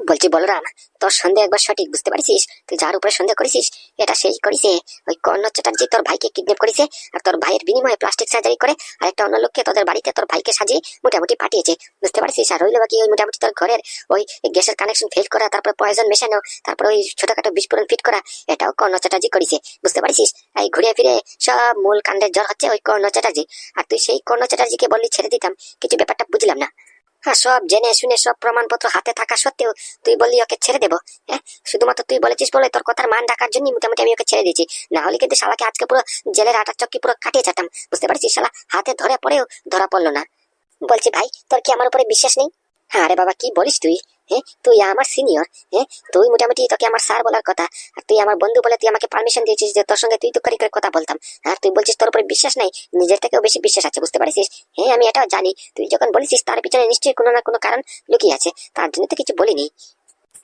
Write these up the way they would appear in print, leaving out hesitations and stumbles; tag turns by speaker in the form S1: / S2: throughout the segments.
S1: বলছি বলরাম, তোর সন্দেহ একবার সঠিক, বুঝতে পারছিস? তুই যার উপরে সন্দেহ করেছিস এটা সেই করেছে। ওই কর্ণ চ্যাটার্জি তোর ভাইকে কিডন্যাপ করেছে, আর তোর ভাইয়ের বিনিময়ে প্লাস্টিক সার্জারি করে আরেকটা অন্য লোককে তোদের বাড়িতে তোর ভাইকে সাজিয়ে মোটামুটি পাঠিয়েছে, বুঝতে পারছিস? আর রইল বাকি ওই মোটামুটি তোর ঘরের ওই গ্যাসের কানেকশন ফেল করা, তারপর পয়জন মেশানো, তারপর ওই ছোটখাটো বিস্ফোরণ ফিট করা, এটাও কর্ণ চ্যাটার্জি করেছে, বুঝতে পারছিস? এই ঘুরে ফিরে সব মূল কাণ্ডের জ্বর হচ্ছে ওই কর্ণ চ্যাটার্জি। আর তুই সেই কর্ণ চ্যাটার্জিকে বললি ছেড়ে দিতাম, কিছু ব্যাপারটা বুঝলাম না। হ্যাঁ, সব জেনে শুনে সব প্রমাণপত্র হাতে থাকা সত্ত্বেও তুই বললি ওকে ছেড়ে দেবো? হ্যাঁ, শুধুমাত্র তুই বলেছিস বলে তোর কথার মান রাখার জন্য মোটামুটি আমি ওকে ছেড়ে দিয়েছি, না হলে কিন্তু শালাকে আজকে পুরো জেলের আটার চক্কি পুরো কাটিয়ে যেতাম, বুঝতে পারছিস? শালা হাতে ধরে পড়েও ধরা পড়লো না। বলছি ভাই, তোর কি আমার উপরে বিশ্বাস নেই? হ্যাঁ আরে বাবা, কি বলিস তুই? হ্যাঁ, তুই আমার সিনিয়র। হ্যাঁ, তুই মোটামুটি, তোকে আমার স্যার বলার কথা, আর তুই আমার বন্ধু বলে তুই আমাকে পারমিশন দিয়েছিস যে তোর সঙ্গে তুই তো করে কথা বলতাম। আর তুই বলছিস তোর উপরে বিশ্বাস নাই, নিজের থেকেও বেশি বিশ্বাস আছে, বুঝতে পারছিস? হ্যাঁ, আমি এটাও জানি তুই যখন বলেছিস তার পিছনে নিশ্চয়ই কোনো না কোনো কারণ লুকিয়ে আছে, তার জন্য তো কিছু বলিনি।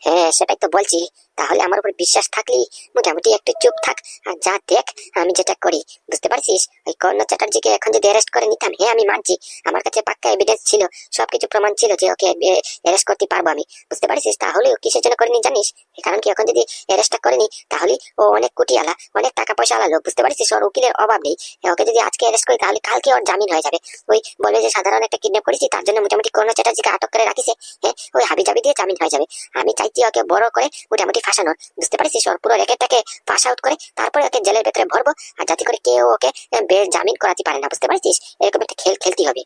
S1: হ্যাঁ সেটাই তো বলছি, তাহলে আমার উপর বিশ্বাস থাকলে মোটামুটি একটু চুপ থাক আর যা দেখ আমি যেটা করি, বুঝতে পারছিস? ওই কর্ণ চ্যাটার্জিকে এখন যদি অ্যারেস্ট করে নিতাম, হ্যাঁ আমি মানছি, আমার কাছে পাক্কা এভিডেন্স ছিল, সবকিছু প্রমাণ ছিল যে ওকে অ্যারেস্ট করতে পারবো আমি, বুঝতে পারছিস? তাহলে ও কিসের জন্য করেনি জানিস? কারণ কি, এখন যদি অ্যারেস্টটা করেনি তাহলে ও অনেক কোটিওয়ালা, অনেক টাকা পয়সা আলা লোক, বুঝতে পারছিস? ওর উকিলের অভাব নেই। ওকে যদি আজকে অ্যারেস্ট করি তাহলে কালকে ওর জামিন হয়ে যাবে। ওই বলবে যে সাধারণ একটা কিডন্যাপ করেছি, তার জন্য মোটামুটি কর্ণ চ্যাটার্জিকে আটক করে রাখিছে, হ্যাঁ ওই হাবি জাবি দিয়ে জামিন হয়ে যাবে। আমি চাইছি ওকে বড় করে মোটামুটি ফাঁসানোর, বুঝতে পারছিস? ওর পুরো র্যাকেটটাকে পাস আউট করে তারপরে ওকে জেলের ভেতরে ভরবো, আর যাতে করে কেউ ওকে জামিন করাতে পারে না, বুঝতে পারছিস? এরকম একটা খেল খেলতে হবে।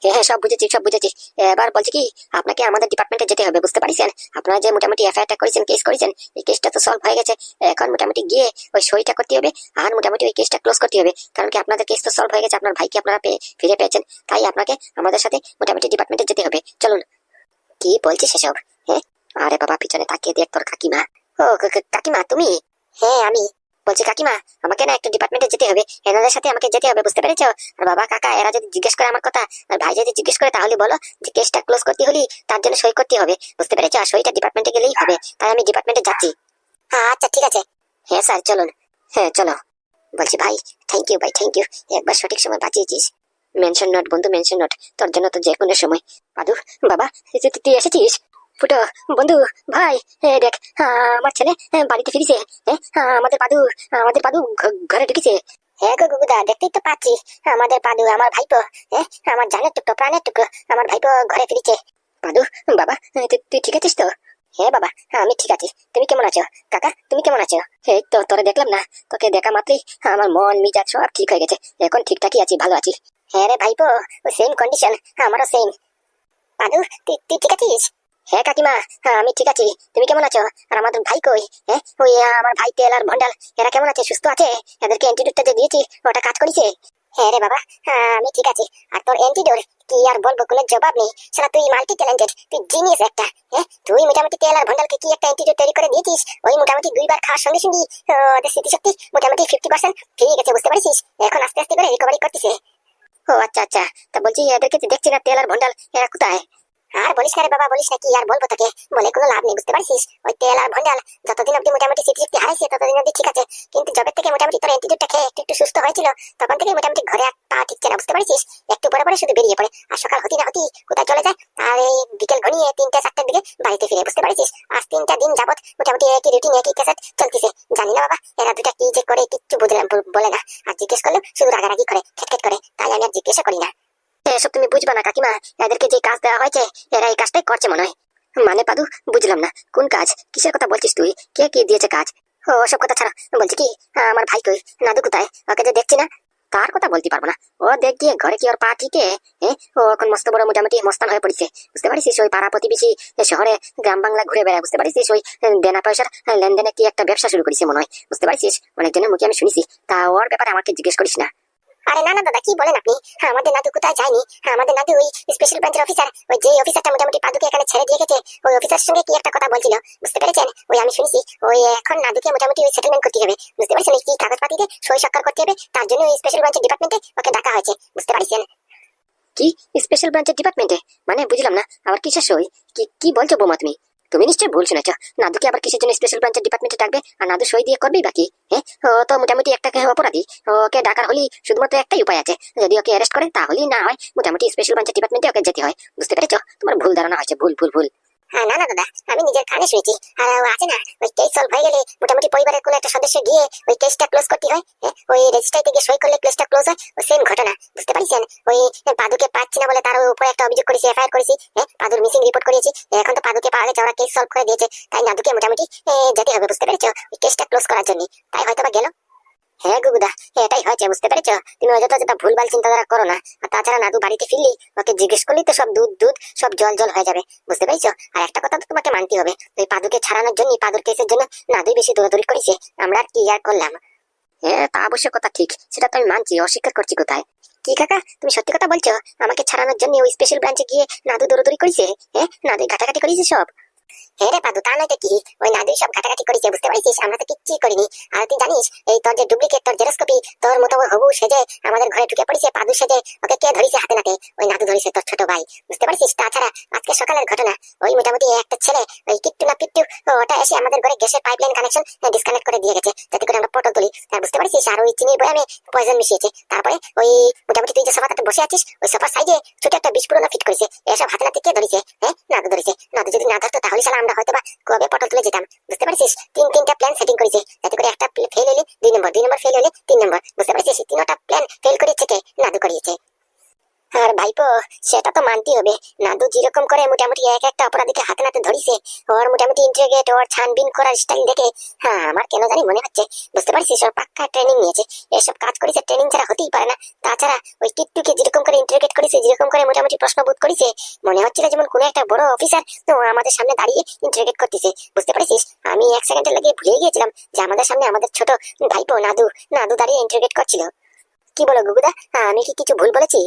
S1: হ্যাঁ হ্যাঁ, সব বুঝেছি সব বুঝেছি। এবার বলছি কি, আপনাকে আমাদের ডিপার্টমেন্টে যেতে হবে, বুঝতে পারছেন? আপনারা যে মোটামুটি এফআইআরটা করেছেন, কেস করেছেন, এই কেসটা তো সলভ হয়ে গেছে। এখন মোটামুটি গিয়ে ওই সইটা করতে হবে আর মোটামুটি ওই কেসটা ক্লোজ করতে হবে, কারণ কি আপনাদের কেস তো সলভ হয়ে গেছে, আপনার ভাইকে আপনারা ফিরে পেয়েছেন, তাই আপনাকে আমাদের সাথে মোটামুটি ডিপার্টমেন্টে যেতে হবে। চলুন। কি বলছিস সেসব? হ্যাঁ, আরে বাবা, পিছনে তাকিয়ে দেখ তোর কাকিমা। ও কাকিমা তুমি? হ্যাঁ আমি। বলছি কাকিমা, আমাকে না একটু ডিপার্টমেন্টে যেতে হবে, এনাদের সাথে আমাকে যেতে হবে, বুঝতে পেরেছো? আর বাবা কাকা এরা যদি জিজ্ঞেস করে আমার কথা, আর ভাই যদি জিজ্ঞেস করে, তাহলে বলো যে কেসটা ক্লোজ করতে হলে তার জন্য সই করতে হবে, বুঝতে পেরেছো? আর সইটা ডিপার্টমেন্টে গেলেই হবে, তাই আমি ডিপার্টমেন্টে যাচ্ছি। হ্যাঁ আচ্ছা ঠিক আছে। হ্যাঁ স্যার চলুন। হ্যাঁ চলো। বলছি ভাই, থ্যাংক ইউ ভাই, থ্যাংক ইউ, একবার সঠিক সময় বাঁচিয়েছিস। মেনশন নোট বন্ধু, মেনশন নোট, তোর জন্য তো যে কোনো সময়। পাদু বাবা, তুই এসেছিস? ফুটো বন্ধু, ভাই, দেখ, আমার ছেলে বাড়িতে ফিরেছে। আমাদের পাদু, আমাদের পাদু ঘরে ঢুকেছে। হ্যাঁ গো গুগুদা, দেখতেই তো পাচ্ছি আমাদের পাদু, আমার ভাইপো, আমার জানের টুকরো, প্রাণের টুকরো, আমার ভাইপো ঘরে ফিরেছে। পাদু বাবা, তুই ঠিক আছিস তো? হ্যাঁ বাবা, আমি ঠিক আছি। তুমি কেমন আছো? কাকা তুমি কেমন আছো? এই তো তোরে দেখলাম না, তোকে দেখা মাত্রই আমার মন মিজাজ সব ঠিক হয়ে গেছে, এখন ঠিকঠাকই আছি, ভালো আছি। হ্যাঁ রে ভাইপো, সেম কন্ডিশন, আমারও সেম। পাদু তুই ঠিক আছিস? হ্যাঁ কাকিমা, আমি ঠিক আছি। তুমি কেমন আছো? আর আমাদের ভাই কই? ওই আমার ভাই তেল আর ভন্ডাল, এরা কেমন আছে? সুস্থ আছে? এদেরকে অ্যান্টিডোটটা যে দিয়েছি ওটা কাজ করেছে? হ্যাঁ রে বাবা, আমি ঠিক আছি। আর তোর অ্যান্টিডোট কি আর বলবো, কোনো জবাব নেই। শালা তুই মাল্টি ট্যালেন্টেড, তুই জিনিয়াস একটা। তুই মোটামুটি তেল আর ভন্ডালকে কি একটা অ্যান্টিডোট তৈরি করে দিয়েছিস, ওই মোটামুটি 2বার খাওয়ার সঙ্গে সঙ্গে ওদের স্মৃতিশক্তি মোটামুটি 50% ফিরে গেছে, বুঝতে পারছিস? এখন আস্তে আস্তে করে রিকভারি করতেছে। ও আচ্ছা আচ্ছা, তা বলছি এদেরকে দেখছি না, তেল আর ভন্ডাল, এরা কোথায়? আর বলিস না রে বাবা, বলিস না, কি আর বলবো তোকে, বলে কোনো লাভ নেই, বুঝতে পারছিস? ওই তেল আর ভন্ডাল যতদিন অব্দি মোটামুটি স্মৃতিশক্তি হারাইছে ততদিন অব্দি ঠিক আছে, কিন্তু যবে থেকে মোটামুটি তোর অ্যান্টিডোটটা খেয়ে একটু একটু সুস্থ হয়েছিল, তখন থেকে মোটামুটি ঘরে আর পা টিকছে না, বুঝতে পারছিস? একটু পরে পরে শুধু বেরিয়ে পড়ে, আর সকাল হতে না হতেই কোথায় চলে যায়, আর এই বিকেল ঘনিয়ে 3টা 4টার দিকে বাড়িতে ফিরে, বুঝতে পারছিস? আজ 3টা দিন যাবত মোটামুটি একই রুটিন একই ক্যাসেট চলতেছে। জানি না বাবা এরা দুটা কি যে করে, কিচ্ছু বুঝলাম বলে না, আর জিজ্ঞেস করলেও শুধু রাগারাগি করে, খেটখেট করে, তাই আমি আর জিজ্ঞেসও করি না। এসব তুমি বুঝবা না কাকিমা, এদেরকে যে কাজ দেওয়া হয়েছে এরা এই কাজটাই করছে মনে হয়। মানে পাদু, বুঝলাম না কোন কাজ, কিসের কথা বলছিস তুই? কে কে দিয়েছে কাজ? ও সব কথা ছাড়া, বলছি কি, আমার ভাই কই, নাদু কোথায়? ওকে যে দেখছি না। তার কথা বলতে পারবো না, ও দেখ গিয়ে ঘরে কি ওর পা ঠিকে? ও এখন মস্ত বড় মোটামুটি মস্তান হয়ে পড়েছে, বুঝতে পারছিস? ওই পাড়া প্রতিবেশী শহরে গ্রাম বাংলা ঘুরে বেড়ায়, বুঝতে পারছিস? ওই দেনা পয়সার লেনদেনে কি একটা ব্যবসা শুরু করেছে মনে হয়, বুঝতে পারছিস? অনেকজনের মুখে আমি শুনেছি, তা ওর ব্যাপারে আমাকে জিজ্ঞেস করিস না। আরে না না দাদা, কি বলেন আপনি? আমাদের নাদু কোথায় যায়নি, আমাদের নাদু ওই স্পেশাল ব্রাঞ্চের অফিসার, ওই যে অফিসারটা মোটামুটি পাদুকে এখানে ছেড়ে দিয়ে গেছে, ওই অফিসারের সঙ্গে কি একটা কথা বলছিল, বুঝতে পেরেছেন? ওই আমি শুনেছি ওই এখন নাদুকে মোটামুটি ওই সেটেলমেন্ট করতে হবে, বুঝতে পারছেন? কি কাগজপাতিতে সই স্বাক্ষর করতে হবে, তার জন্য ওই স্পেশাল ব্রাঞ্চের ডিপার্টমেন্টে ওকে ডাকা হয়েছে, বুঝতে পারছেন? কি স্পেশাল ব্রাঞ্চের ডিপার্টমেন্টে? মানে বুঝলাম না, আবার কিসের সই? কি কি বলছো বৌমা তুমি? তুমি নিশ্চয়ই ভুল শুনেছ, নাদুকে আবার কিসের জন্য স্পেশাল ব্রাঞ্চের ডিপার্টমেন্টে ডাকবে, আর নাদু সই দিয়ে করবেই বাকি? ও তো মোটামুটি একটা অপরাধী, ওকে ডাকার হলেই শুধুমাত্র একটাই উপায় আছে, যদি ওকে অ্যারেস্ট করে তাহলেই না হয় মোটামুটি স্পেশাল ব্রাঞ্চের ডিপার্টমেন্টে ওকে যেতে হয়, বুঝতে পেরেছো? তোমার ভুল ধারণা হয়েছে, ভুল ভুল ভুল। হ্যাঁ না না দাদা, আমি নিজের কানে শুনেছি। আর ও আছে না, ওই কেস সলভ হয়ে গেলে মোটামুটি পরিবারের কোনো একটা সদস্য গিয়ে ওই কেসটা ক্লোজ করতে হয়। ওই রেজিস্ট্রারিতে গিয়ে সই করলে কেসটা ক্লোজ হয়। ওই সেম ঘটনা, বুঝতে পারছেন? ওই পাদুকে পাচ্ছি না বলে তার উপরে একটা অভিযোগ করেছি, এফআইআর করেছি। পাদুর মিসিং রিপোর্ট করিয়েছি। এখন তো পাদুকে পাওয়া গেছে, ওরা কেস সলভ করে দিয়েছে। তাই নাদুকে মোটামুটি যেতে হবে, বুঝতে পেরেছো? ওই কেসটা ক্লোজ করার জন্য। তাই হয়তো বা গেল। হ্যাঁ গুগুদা, এটাই হয়েছে, বুঝতে পেরেছো? তুমি অযথা ভুলভাল চিন্তাধারা করো না। আর তাছাড়া নাদু বাড়িতে ফিরলি ওকে জিজ্ঞেস করলি তো সব দুধ দুধ সব জল জল হয়ে যাবে, বুঝতে পেরেছো? আর একটা কথা তো তোমাকে মানতে হবে, ওই পাদুকে ছাড়ানোর জন্য, পাদুর কেসের জন্য নাদুই বেশি দৌড়াদৌড়ি করেছে। আমরা আর কি আর করলাম? হ্যাঁ, তা অবশ্য কথা ঠিক, সেটা তো আমি মানছি, অস্বীকার করছি কোথায়? কি কাকা, তুমি সত্যি কথা বলছো? আমাকে ছাড়ানোর জন্য ওই স্পেশাল ব্রাঞ্চে গিয়ে নাদু দৌড়াদৌড়ি করেছে? হ্যাঁ, নাদু ঘাটাঘাটি করেছে সব? হ্যাঁ রে পাদু, তা নয় তো কি, ওই নাদুই সব ঘাটাঘাটি করেছে, বুঝতে পারছিস? আমরা তো কিচ্ছুই করিনি। আর তুই জানিস, এই তোর যে ডুপ্লিকেট, তোর জেরক্স কপি, তোর মতো হবু সেজে আমাদের ঘরে ঢুকে পড়েছে পাদু সেজে। ওকে কে ধরেছে হাতে নাতে? ওই নাদু ধরেছে, তোর ছোট ভাই, বুঝতে পারছিস? তাছাড়া আজকে সকালের ঘটনা, ওই মোটামুটি একটা ছেলে, ওই কিট্টু না পিট্টু, ওটা এসে আমাদের ঘরে গ্যাসের পাইপলাইন কানেকশন ডিসকানেক্ট করে দিয়ে গেছে, যাতে করে আমরা পটল তুলি। আর বুঝতে পারছিস, আর ওই চিনির বয়ামে পয়জন মিশিয়েছে। তারপরে ওই মোটামুটি তুই যে সোফাটাতে বসে আছিস, ওই সোফার সাইডে ছোট একটা বিস্ফোরণ ফিট করেছে। এসব হাতে নাতে কে ধরেছে? হ্যাঁ, নাদু ধরেছে। নাদু যদি না ধরতো তাহলে শালা আমরা হয়তো বা কবে পটল তুলে যেতাম, বুঝতে পারছিস? তিনটা প্ল্যান সেটিং করেছে, যাতে করে একটা ফেল হলে 2 নম্বর, 2 নম্বর ফেল হলে 3 নম্বর, বুঝতে পারছিস? তিনটা প্ল্যান ফেল করেছে কে? নাদু করিয়েছে। আর ভাইপো, সেটা তো মানতেই হবে, নাদু যেরকম করে মোটামুটি এক একটা অপরাধীকে হাতে নাতে ধরিছে, ওর মোটামুটি ইন্টারোগেট, ওর ছানবিন করার স্টাইল দেখে হ্যাঁ আমার কেন জানি মনে হচ্ছে, বুঝতে পারছিস, ওর পাক্কা ট্রেনিং নিয়েছে। এসব কাজ করেছে, ট্রেনিং ছাড়া হতেই পারে না। তাছাড়া ওই কিট্টুকে যেরকম করে ইন্টারোগেট করেছে, যেরকম করে মোটামুটি প্রশ্নবোধ করেছে, মনে হচ্ছিল যেমন কোনো একটা বড় অফিসার তো আমাদের সামনে দাঁড়িয়ে ইন্টারোগেট করতেছে, বুঝতে পারছিস? আমি 1 সেকেন্ডের লাগে ভুলে গিয়েছিলাম যে আমাদের সামনে আমাদের ছোট ভাইপো নাদু নাদু দাঁড়িয়ে ইন্টারোগেট করছিল। কি বলো গুগুদা, আমি কি কিছু ভুল বলেছি?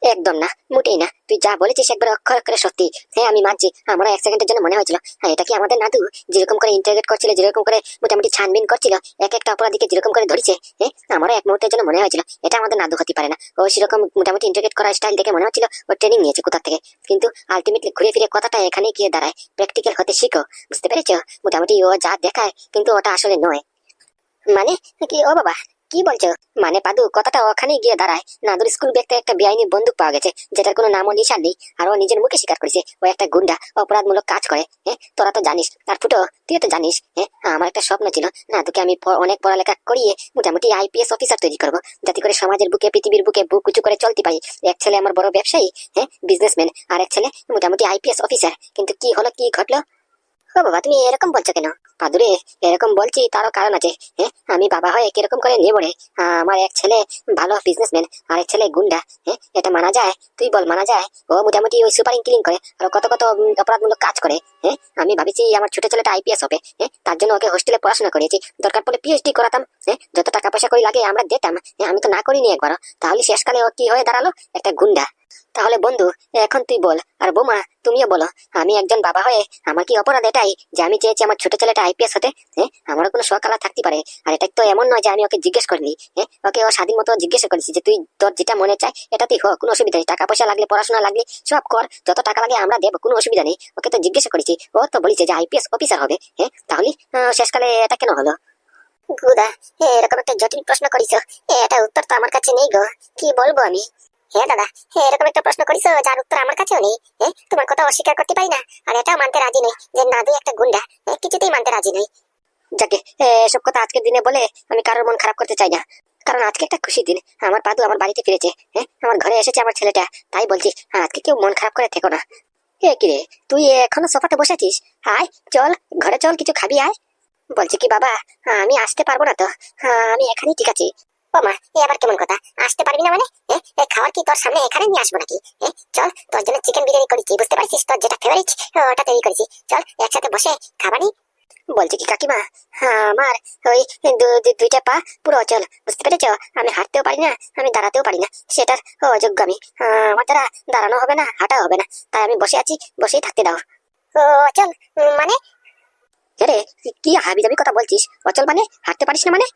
S1: একদম না, মোটেই না, তুই যা বলেছিস একবার অক্ষর অক্ষরে সত্যি। হ্যাঁ আমি মানছি, আমরা 1 সেকেন্ডের জন্য মনে হয়েছিল হ্যাঁ এটা কি আমাদের নাদু, যেরকম করে ইন্টারোগেট করছিল, যেরকম করে মোটামুটি ছানবিন করছিল, এক একটা অপরাধীকে যেরকম করে ধরেছে, হ্যাঁ আমারও এক মুহূর্তের জন্য মনে হয়েছিল এটা আমাদের নাদু হতে পারে না। ও সেরকম মোটামুটি ইন্টারোগেট করার স্টাইল দেখে মনে হচ্ছিল ও ট্রেনিং নিয়েছে কোথা থেকে। কিন্তু আলটিমেটলি ঘুরে ফিরে কথাটা এখানে গিয়ে দাঁড়ায়, প্র্যাকটিক্যাল হতে শিখো, বুঝতে পেরেছো? মোটামুটি ও যা দেখায় কিন্তু ওটা আসলে নয়। মানে কি? ও বাবা, কি বলছো? মানে পাদু, কথাটা ওখানে গিয়ে দাঁড়ায়, নাদুর স্কুল ব্যাগ থেকে একটা বেআইনি বন্দুক পাওয়া গেছে, যেটার কোনো নামও নিশান নেই, আর ও নিজের মুখে স্বীকার করেছে ও একটা গুন্ডা, অপরাধমূলক কাজ করে। হ্যাঁ, তোরা তো জানিস, আর ফুটো তুইও তো জানিস। হ্যাঁ, আমার একটা স্বপ্ন ছিল নাদুকে আমি অনেক পড়ালেখা করিয়ে মোটামুটি আইপিএস অফিসার তৈরি করবো, যাতে করে সমাজের বুকে, পৃথিবীর বুকে বুক উঁচু করে চলতে পারি। এক ছেলে আমার বড় ব্যবসায়ী, হ্যাঁ বিজনেসম্যান, আর এক ছেলে মোটামুটি আইপিএস অফিসার। কিন্তু কি হলো, কি ঘটলো? ও বাবা, তুমি এরকম বলছো কেন? পাদুরে, এরকম বলছি তারও কারণ আছে। হ্যাঁ, আমি বাবা হয়ে কিরকম করে নেবো রে? আমার এক ছেলে ভালো বিজনেসম্যান, আর এক ছেলে গুন্ডা। হ্যাঁ, এটা মানা যায়? তুই বল, মানা যায়? ও মোটামুটি ওই সুপারিং কিলিং করে আর কত কত অপরাধমূলক কাজ করে। হ্যাঁ, আমি ভাবিছি আমার ছোট ছেলেটা আইপিএস হবে। হ্যাঁ, তার জন্য ওকে হোস্টেলে পড়াশোনা করিয়েছি, দরকার পড়লে পিএইচডি করাতাম। হ্যাঁ, যত টাকা পয়সা করে লাগে আমরা দিতাম। হ্যাঁ, আমি তো না করিনি একবারও। তাহলে শেষকালে ও কি হয়ে দাঁড়ালো? একটা গুন্ডা। তাহলে বন্ধু, এখন তুই বল, আর বোমা তুমিও বলো, আমি একজন বাবা হয়ে আমার কি অপরাধ এটাই যে আমি চেয়েছি আমার ছোট ছেলেটা আইপিএস হতে? হ্যাঁ, আমারও কোনো শখ আলা থাকতে পারে। আর এটা তো এমন নয় যে আমি ওকে জিজ্ঞেস করিনি। হ্যাঁ, ওকে ও স্বাধীন মতো জিজ্ঞেস করেছি যে তুই তোর যেটা মনে চায় এটাতেই হোক, কোনো অসুবিধা নেই, টাকা পয়সা লাগলে, পড়াশোনা লাগলে সব কর, যত টাকা লাগে আমরা দেবো, কোনো অসুবিধা নেই। ওকে তো জিজ্ঞেস করেছি, ও তো বলেছে যে আইপিএস অফিসার হবে। হ্যাঁ, তাহলে শেষকালে এটা কেন হলো? গুদা, এরকম একটা জটিল প্রশ্ন করিস, এটা উত্তর তো আমার কাছে নেই গো, কি বলবো আমি? হ্যাঁ দাদা, এরকম একটা প্রশ্ন করিস যার উত্তর আমার কাছেও নেই। তোমার কথা অস্বীকার করতে পারি না, আর এটাও মানতে রাজি নই যে নাদু একটা গুন্ডা। কিছুতেই মানতে রাজি নই। যাকে এসব কথা আজকের দিনে বলে আমি কারোর মন খারাপ করতে চাই না, কারণ আজকে একটা খুশির দিন, আমার পাদু আমার বাড়িতে ফিরেছে। হ্যাঁ, আমার ঘরে এসেছে আমার ছেলেটা, তাই বলছি আজকে কেউ মন খারাপ করে থেকো না। এ কিরে, তুই এখনো সোফাতে বসে আছিস? আয় চল, ঘরে চল, কিছু খাবি আয়। বলছি কি বাবা, আমি আসতে পারবো না তো, আমি এখানেই ঠিক আছি। ও মা, এ আবার কেমন কথা, আসতে পারবি না মানে? খাবার কি তোর সামনে এখানে নিয়ে আসবো নাকি? চল, তোর জন্য চিকেন বিরিয়ানি করেছি, বুঝতে পারছিস? তোর যেটা ফেভারিট ওটা তৈরি করেছি, চল একসাথে বসে খাবানি। বলছি কি কাকিমা, আমার ওই 2টা পা পুরো অচল, বুঝতে পেরেছ? আমি হাঁটতেও পারি না, আমি দাঁড়াতেও পারি না, সেটার অযোগ্য আমি। আমার দ্বারা দাঁড়ানো হবে না, হাঁটাও হবে না, তাই আমি বসে আছি, বসেই থাকতে দাও। ও অচল মানে? রে, কি হাবি জাবি কথা বলছিস? অচল মানে হাঁটতে পারিস না মানে?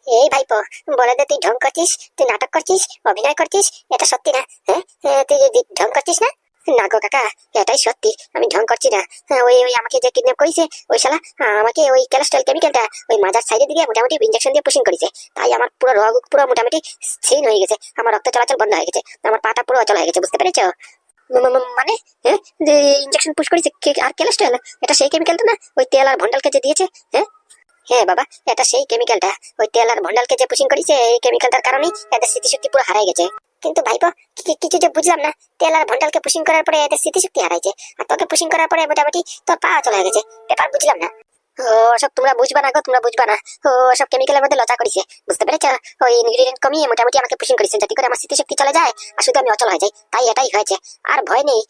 S1: এই ভাইপো, বলে দে, তুই ঢং করছিস, তুই নাটক করছিস, অভিনয় করছিস, এটা সত্যি না? হ্যাঁ, তুই ঢং করছিস না? না গো কাকা, এটাই সত্যি, আমি ঢং করছি না। ওই ওই আমাকে যে কিডন্যাপ করেছে ওই শালা আমাকে ওই ক্যালস্ট্রল কেমিক্যালটা ওই মাজার সাইডে দিকে মোটামুটি ইনজেকশন দিয়ে পুশিং করেছে, তাই আমার পুরো রগ পুরো মোটামুটি ছিন হয়ে গেছে, আমার রক্ত চলাচল বন্ধ হয়ে গেছে, আমার পাটা পুরো অচল হয়ে গেছে, বুঝতে পেরেছো? মানে হ্যাঁ, যে ইনজেকশন পুশ করেছে আর কোলেস্ট্রল, এটা সেই কেমিক্যালটা না ওই তেল আর ভন্ডালকে যে দিয়েছে? হ্যাঁ হ্যাঁ বাবা, এটা সেই কেমিক্যালটা। ওই তেল আর ভন্ডালকে যে পুশিং করেছে এই কেমিক্যালটার কারণেই এদের স্মৃতিশক্তি পুরো হারাই গেছে। কিন্তু ভাইপো, কিছু যে বুঝলাম না, তেল আর ভন্ডালকে পুশিং করার পরে এদের স্মৃতিশক্তি হারাইছে, আর তোকে পুশিং করার পরে মোটামুটি তোর পা চলে গেছে। ব্যাপার বুঝলাম না। ও সব তোমরা বুঝবা না গো, তোমরা বুঝবা না। ও সব কেমিক্যালের মধ্যে লচা করেছে, বুঝতে পেরেছো? ওই ইনগ্রিডিয়েন্ট কমিয়ে মোটামুটি আমাকে পুশিং করেছে যাতে করে আমার স্মৃতিশক্তি চলে যায় আর শুধু আমি অচল হয়ে যাই। তাই এটাই হয়েছে। আর ভয় নেই,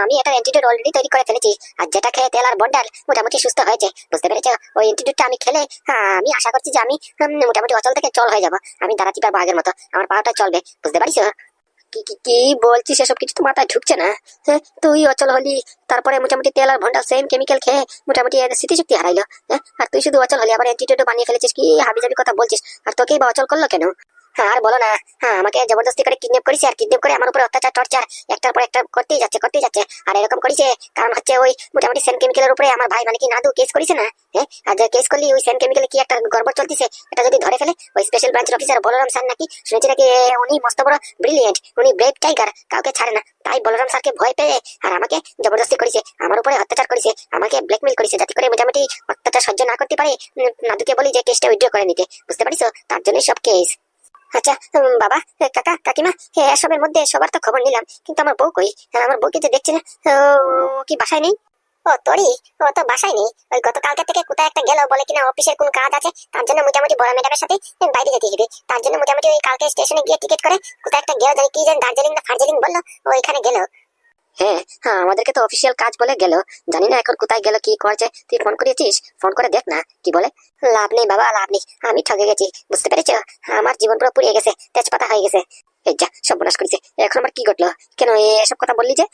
S1: আমি এটা অ্যান্টিডোট অলরেডি তৈরি করে ফেলেছি। আর যেটা খেয়ে তেল আর বন্ডাল মোটামুটি সুস্থ হয়েছে, বুঝতে পেরেছো? ওই অ্যান্টিডোটটা আমি খেলে আমি আশা করছি যে আমি মোটামুটি অচল থেকে চল হয়ে যাবো। আমি দাঁড়াতে পারবো আগের মতো, আমার পাওয়াটা চলবে, বুঝতে পারিস? কি কি কি বলছিস? এসব কিছু তো মাথায় ঢুকছে না। হ্যাঁ, তুই অচল হলি, তারপরে মোটামুটি তেল আর ভন্ডাল সেম কেমিক্যাল খেয়ে মোটামুটি এদের স্মৃতিশক্তি হারাইলো। হ্যাঁ, আর তুই শুধু অচল হলি, আবার অ্যান্টিডোটও বানিয়ে ফেলেছিস। কি হাবিজাবি কথা বলছিস? আর তোকেই বা অচল করলো কেন? হ্যাঁ আর বলো না। হ্যাঁ, আমাকে জবরদস্তি করে কিডন্যাপ করেছে, আর কিডন্যাপ করে আমার উপর অত্যাচার টর্চার একটার পর একটা করতেই যাচ্ছে করতেই যাচ্ছে। আর এরকম করেছে কারণ হচ্ছে ওই মোটামুটি সেন কেমিক্যালের উপরে আমার ভাই মানে কি নাদু কেস করেছে না? হ্যাঁ, আর যে কেস করলি ওই সেন কেমিক্যালে কি একটা গড়বড় চলতেছে, এটা যদি ধরে ফেলে ওই স্পেশাল ব্রাঞ্চের অফিসার বলরাম স্যার নাকি শুনেছি নাকি উনি মস্ত বড় ব্রিলিয়েন্ট, উনি ব্রেভ টাইগার, কাউকে ছাড়ে না। তাই বলরাম স্যারকে ভয় পেয়ে আর আমাকে জবরদস্তি করেছে, আমার উপরে অত্যাচার করেছে, আমাকে ব্ল্যাকমেল করেছে যাতে করে মোটামুটি অত্যাচার সহ্য না করতে পারে। নাদুকে বলি যে কেসটা উইথড্র করে নিতে, বুঝতে পারিস? তার জন্যই সব কেস। আচ্ছা বাবা, কাকা কাকিমা, এসবের মধ্যে সবার তো খবর নিলাম, কিন্তু আমার বউ কই? আমার বউকে যে দেখছি না, ও কি বাসায় নেই? ও তোরই, ও তো বাসায় নেই। ওই গতকালকে থেকে কোথায় একটা গেল, বলে কিনা অফিসের কোন কাজ আছে, তার জন্য মোটামুটি বড় ম্যাডামের সাথে বাইরে যেতে হবে। তার জন্য মোটামুটি ওই কালকে স্টেশনে গিয়ে টিকিট করে কোথায় একটা গেল, জানি কি জানি দার্জিলিং না ফার্জিলিং বললো, ওইখানে গেল। হ্যাঁ হ্যাঁ, আমাদেরকে তো অফিসিয়াল কাজ বলে গেল, জানি না এখন কোথায় গেল কি করছে। তুই ফোন করেছিস? ফোন করে দেখ না কি বলে। লাভ নেই বাবা, লাভ নেই, আমি ঠকে গেছি, বুঝতে পেরেছ? আমার জীবন পুরো পুড়িয়ে গেছে, তেজপাতা হয়ে গেছে। এই যা সর্বনাশ করেছে। এখন আমার কি ঘটলো? কেন এসব কথা বললি যে?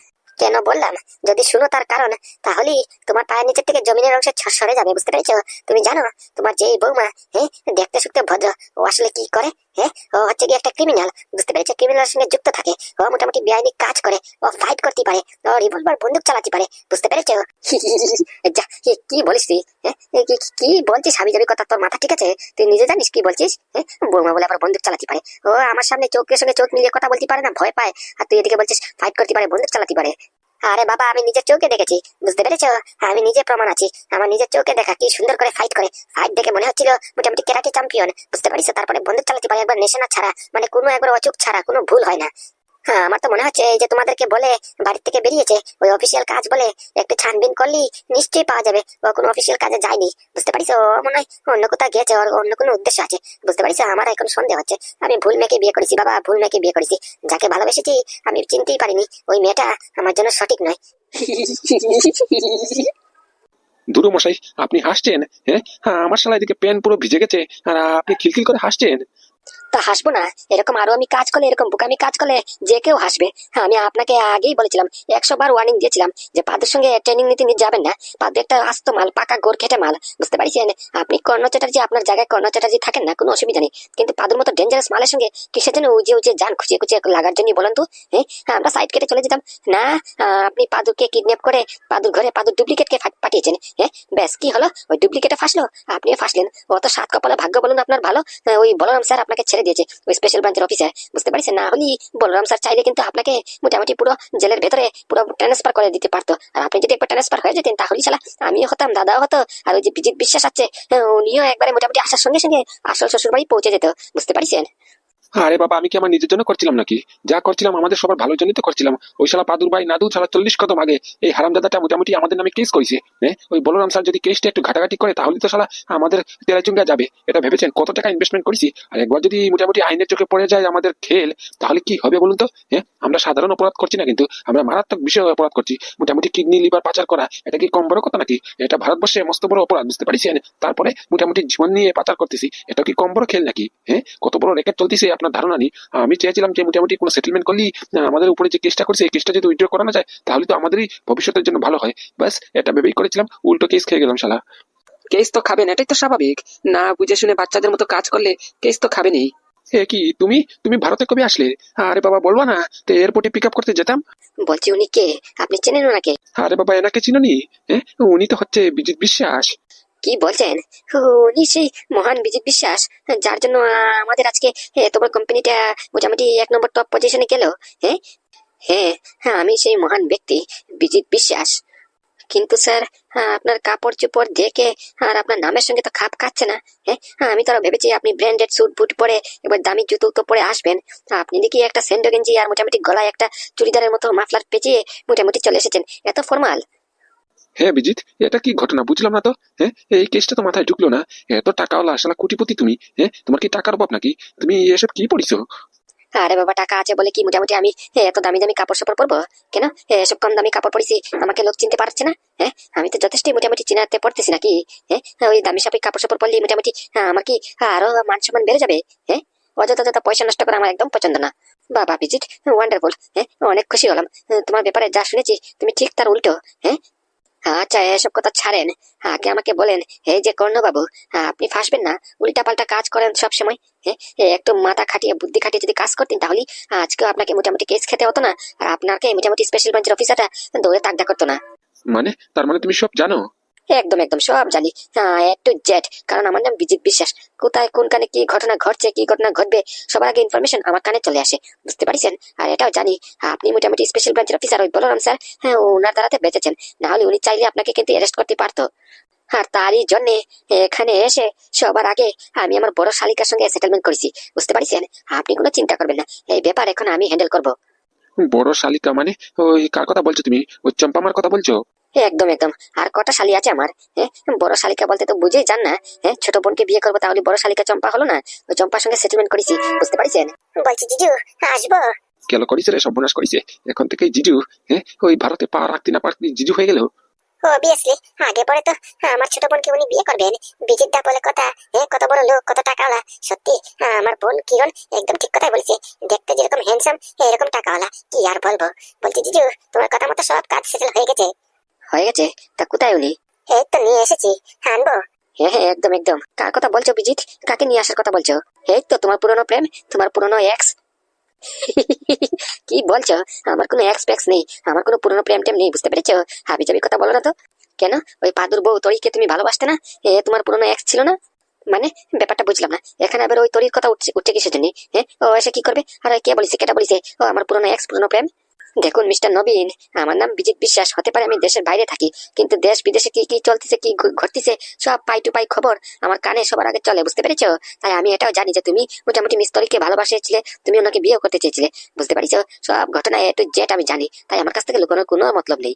S1: কেন বললাম যদি শুনো তার কারণ, তাহলেই তোমার পায়ের নিচের থেকে জমিনের অংশ সরে যাবে, বুঝতে পেরেছো? তুমি জানো তোমার যে বৌমা, হ্যাঁ, দেখতে শুকতে ভদ্র, ও আসলে কি করে? হ্যাঁ, ও হচ্ছে কি একটা ক্রিমিনাল, বুঝতে পেরেছো? ক্রিমিনালের সঙ্গে যুক্ত থাকে, ও মোটামুটি বেআইনি কাজ করে, ও ফাইট করতে পারে, ও রিভলভার বন্দুক চালাতে পারে, বুঝতে পেরেছো? যা কি বলিস তুই? হ্যাঁ, কি বলছিস হাবিজাবি কথা? তোর মাথা ঠিক আছে? তুই নিজে জানিস কি বলছিস? হ্যাঁ, বৌমা বলে আবার বন্দুক চালাতে পারে? ও আমার সামনে চোখের সঙ্গে চোখ মিলিয়ে কথা বলতে পারে না, ভয় পায়, আর তুই এদিকে বলছিস ফাইট করতে পারে, বন্দুক চালাতে পারে? আরে বাবা, আমি নিজের চোখে দেখেছি, বুঝতে পেরেছো? আমি নিজে প্রমাণ আছি, আমার নিজের চোখে দেখা কি সুন্দর করে ফাইট করে। ফাইট দেখে মনে হচ্ছিল মোটামুটি কেরাটে চ্যাম্পিয়ন, বুঝতে পারিস? তারপরে বন্দুক চালাতে পারে একবার নেশানা ছাড়া, মানে কোনো একবার অচুক ছাড়া, কোনো ভুল হয় না। হ্যাঁ, আমার তো মনে হচ্ছে এই যে তোমাদেরকে বলে বাড়ি থেকে বেরিয়েছে, ওই অফিসিয়াল কাজ বলে একটু ছানবিন করলি নিশ্চয়ই পাওয়া যাবে। ও কোনো অফিসিয়াল কাজে যায়নি, বুঝতে পারিস? ও মনে হয় অন্য কোথাও গিয়েছে, ওর অন্য কোনো উদ্দেশ্য আছে, বুঝতে পারিস? আমার এখন সন্দেহ হচ্ছে আমি ভুল মেয়েকে বিয়ে করেছি বাবা, ভুল মেয়েকে বিয়ে করেছি। যাকে ভালোবেসেছি আমি চিনতেই পারিনি ওই মেয়েটা আমার জন্য সঠিক নয়।
S2: দুরু মশাই, আপনি হাসছেন? হ্যাঁ হ্যাঁ, আমার শালা এদিকে প্যান পুরো ভিজে গেছে আর আপনি খিলখিল করে হাসছেন।
S1: তা হাসবো না? এরকম আরো আমি কাজ করলে, এরকম বোকামি কাজ করলে যে কেউ হাসবে। হ্যাঁ, আমি আপনাকে আগেই বলেছিলাম, 100 বার ওয়ার্নিং দিয়েছিলাম যে পাদুর সঙ্গে ট্রেনিং নিতে যাবেন না। পাদু একটা আস্ত মাল, পাকা গোর খেটে মাল, বুঝতে পারছেন? আপনি কর্ণ চ্যাটার্জি, আপনার জায়গায় কর্ণ চ্যাটার্জি থাকেন না, কোনো অসুবিধা নেই, কিন্তু পাদুর মতো ডেঞ্জারাস মালের সঙ্গে কিসের জন্য উজে উজে যান খুঁচিয়ে খুঁচিয়ে লাগার জন্য বলেন তো? হ্যাঁ, আমরা সাইড কেটে চলে যেতাম না। আপনি পাদুকে কিডন্যাপ করে পাদুর ঘরে পাদুর ডুপ্লিকেটকে পাঠিয়েছেন। হ্যাঁ, ব্যাস কি হলো? ওই ডুপ্লিকেটে ফাঁসলো, আপনিও ফাঁসলেন। অত সাত কপালে ভাগ্য বলুন আপনার ভালো, ওই বলরাম স্যার আপনাকে ছেড়ে দিয়েছে, ওই স্পেশাল ব্রাঞ্চের অফিসার, বুঝতে পারছেন? না হলে বলরাম স্যার চাইলে কিন্তু আপনাকে মোটামুটি পুরো জেলের ভেতরে পুরো ট্রান্সফার করে দিতে পারতো। আর আপনি যদি একবার ট্রান্সফার হয়ে যেতেন তাহলে শালা আমিও হতাম, দাদাও হতো, আর ওই যে বিজিত বিশ্বাস আছে উনিও একবারে মোটামুটি আসার সঙ্গে সঙ্গে আসল শ্বশুর বাড়ি পৌঁছে যেত, বুঝতে পারছেন?
S2: আরে বাবা, আমি কি আমার নিজের জন্য করছিলাম নাকি? যা করছিলাম আমাদের সবার ভালোর জন্যই তো করছিলাম। ওই শালা পাদুর ভাই নাদু শালা 40 কদম আগে এই হারামজাদাটা মোটামুটি আমাদের নামে কেস করেছে। হ্যাঁ, ওই বলরাম স্যার যদি কেসটা একটু ঘাটাঘাটি করে তাহলে তো শালা আমাদের তেরাচুঙ্গা যাবে। এটা ভেবেছেন কত টাকা ইনভেস্টমেন্ট করেছি? আর একবার যদি মোটামুটি আইনের চোখে পড়ে যায় আমাদের খেল, তাহলে কি হবে বলুন তো? হ্যাঁ, আমরা সাধারণ অপরাধ করছি না, কিন্তু আমরা মারাত্মক বিষয় অপরাধ করছি। মোটামুটি কিডনি লিভার পাচার করা, এটা কি কম বড় কথা নাকি? এটা ভারতবর্ষে মস্ত বড় অপরাধ, বুঝতে পারছেন? তারপরে মোটামুটি জীবন নিয়ে পাচার করতেছি, এটা কি কম বড় খেল নাকি? হ্যাঁ, কত বড় রেকেট চলতেছে আপনার ধারণা নেই। আমি চেয়েছিলাম যে মোটামুটি কোনো সেটেলমেন্ট করলেই আমাদের উপরে যে কেসটা করছে এই কেসটা যদি উইথড্র করানো যায় তাহলে তো আমাদেরই ভবিষ্যতের জন্য ভালো হয়। বাস এটা ভেবেই করেছিলাম, উল্টো কেস খেয়ে গেলাম শালা।
S3: কেস তো খাবেন, এটাই তো স্বাভাবিক। না বুঝে শুনে বাচ্চাদের মতো কাজ করলে কেস তো খাবেনই।
S2: এ কি তুমি তুমি ভারতে কবে আসলে? আরে বাবা বলবা না, তো এয়ারপোর্টে পিক আপ করতে যেতাম।
S1: বলছি উনি কে? আপনি চেনেন ওনাকে?
S2: আরে বাবা, এনাকে চিনোনি? হ্যাঁ, উনি তো হচ্ছে বিজিত বিশ্বাস।
S1: কি বলছেন? উনি সেই মহান বিজিত বিশ্বাস, যার জন্য আমাদের আজকে তোমার কোম্পানিটা মোটামুটি 1 নম্বর টপ পজিশনে গেল। হ্যাঁ হ্যাঁ, হ্যাঁ, আমি সেই মহান ব্যক্তি বিজিত বিশ্বাস। কিন্তু স্যার, আপনার কাপড় চোপড় দেখে আর আপনার নামের সঙ্গে তো খাপ খাচ্ছে না। আমি তো আরো ভেবেছি আপনি ব্র্যান্ডেড স্যুট বুট পরে এবার দামি জুতো তো পরে আসবেন। আপনি দেখি একটা স্যান্ডো গেঞ্জি আর মোটামুটি গলায় একটা চুড়িদারের মতো মাফলার পেঁচিয়ে মোটামুটি চলে এসেছেন, এত ফর্মাল।
S2: হ্যাঁ বিজিত, এটা কি ঘটনা বুঝলাম না তো। হ্যাঁ, এই কেসটা তো মাথায় ঢুকলো না। এত টাকাওয়ালা শালা কোটিপতি তুমি। হ্যাঁ, তোমার কি টাকার অভাব নাকি? তুমি এসব কি পড়িছো?
S1: আরে বাবা, টাকা আছে বলে কি মোটামুটি আমি এত দামি দামি কাপড় সাপড় পরবো? কেন এসব কম দামি কাপড় পরেছি আমাকে লোক চিনতে পারছে না? আমি তো যথেষ্ট মোটামুটি চিনাতে পড়তেছি নাকি? ওই দামি সাপের কাপড় সাপড় পরলে মোটামুটি আমাকে কি আরো মান সম্মান বেড়ে যাবে? অযথা যথা পয়সা নষ্ট করা আমার একদম পছন্দ না। বাবা বিজিট, ওয়ান্ডারফুল। অনেক খুশি হলাম। তোমার ব্যাপারে যা শুনেছি তুমি ঠিক তার উল্টো। হ্যাঁ, আচ্ছা, এসব কথা ছাড়েন। আগে আমাকে বলেন, এই যে কর্ণবাবু, আপনি ফাঁসবেন না। উল্টা পাল্টা কাজ করেন সব সময়। একটু মাথা খাটিয়ে বুদ্ধি খাটিয়ে যদি কাজ করতেন তাহলে আজকে আপনাকে মোটামুটি কেস খেতে হতো না, আর আপনাকে মোটামুটি স্পেশাল ব্রাঞ্চের অফিসারটা দৌড়ে তাগদা করতো না।
S2: মানে তার মানে তুমি সব জানো?
S1: একদম একদম সব জানি, একটু জেড। কারণ আমার নাম বিজিত বিশ্বাস। কোথায় কোন কানে কি ঘটনা ঘটছে, কি ঘটনা ঘটবে, সবার আগে ইনফরমেশন আমার কানে চলে আসে, বুঝতে পারছেন? আর এটাও জানি আপনি মোটামুটি স্পেশাল ব্রাঞ্চের অফিসার ওই বলরাম স্যার, ওনার দ্বারাতে বেঁচেছেন। না হলে উনি চাইলে আপনাকে কিন্তু অ্যারেস্ট করতে পারতো। আর তারই জন্য এখানে এসে সবার আগে আমি আমার বড় শালিকার সঙ্গে সেটেলমেন্ট করেছি, বুঝতে পারছেন? আপনি কোনো চিন্তা করবেন না, এই ব্যাপার এখন আমি হ্যান্ডেল করব।
S2: বড় শালিকা মানে? ওই কার কথা বলছো তুমি? ওই চম্পামার কথা বলছো?
S1: একদম একদম। আর কটা শালি আছে আমার? হ্যাঁ, বড় শালিকা বলতে তো বুঝেই যান না। ছোট বোনকে বিয়ে করবো, তাহলে বড় শালিকা চম্পা হলো না? ওই চম্পার সঙ্গে সেটেলমেন্ট করেছি, বুঝতে পারছেন? বলছি জিজু, আসবো?
S2: কেন করিছে রে, সর্বনাশ করিছে। এখন থেকে জিজু। হ্যাঁ, ওই ভারতে পা রাখতে না পারতে জিজু হয়ে গেল।
S1: অবভিয়াসলি, আগে পরে তো আমার ছোট বোনকে উনি বিয়ে করবেন। বিজিত দা বলে কথা, কত বড় লোক, কত টাকাওয়ালা। সত্যি, আমার বোন কিরণ একদম ঠিক কথাই বলেছে। দেখতে যেরকম হ্যান্ডসাম, এরকম টাকাওয়ালা। কি আর বলবো। বলছি জিজু, তোমার কথা মতো সব কাজ সেটেল হয়ে গেছে। হয়ে গেছে? তা কোথায় উনি? এই তো নিয়ে এসেছি, আনবো। হ্যাঁ হ্যাঁ, একদম একদম। কার কথা বলছো বিজিত? কাকে নিয়ে আসার কথা বলছো? এই তো তোমার পুরনো প্রেম, তোমার পুরনো এক্স। কি বলছো? আমার কোনো এক্স প্যাক্স নেই, আমার কোনো পুরনো প্রেম টেম নেই, বুঝতে পেরেছো? হাবি জাবি কথা বলো না তো। কেন, ওই পাদুর বউ তরিকে তুমি ভালোবাসতে না? তোমার পুরনো এক্স ছিল না? মানে ব্যাপারটা বুঝলাম না। এখানে আবার ওই তরির কথা উঠছে উঠছে কিসের জন্য? ও এসে কি করবে? আর ওই কে বলিছে, কেটা বলিছে ও আমার পুরনো এক্স, পুরনো প্রেম? দেখুন মিস্টার নবীন, আমার নাম বিজিত বিশ্বাস। হতে পারে আমি দেশের বাইরে থাকি, কিন্তু দেশ বিদেশে কি কি চলতেছে, কি ঘটতেছে, সব পাই টু পাই খবর আমার কানে সবার আগে চলে, বুঝতে পেরেছো? তাই আমি এটাও জানি যে তুমি মোটামুটি মিস্তরিকে ভালোবাসেছিলে, তুমি ওনাকে বিয়ে করতে চেয়েছিলে, বুঝতে পারছো? সব ঘটনা এ টু জেড আমি জানি, তাই আমার কাছ থেকে লুকানোর কোনো মতলব নেই।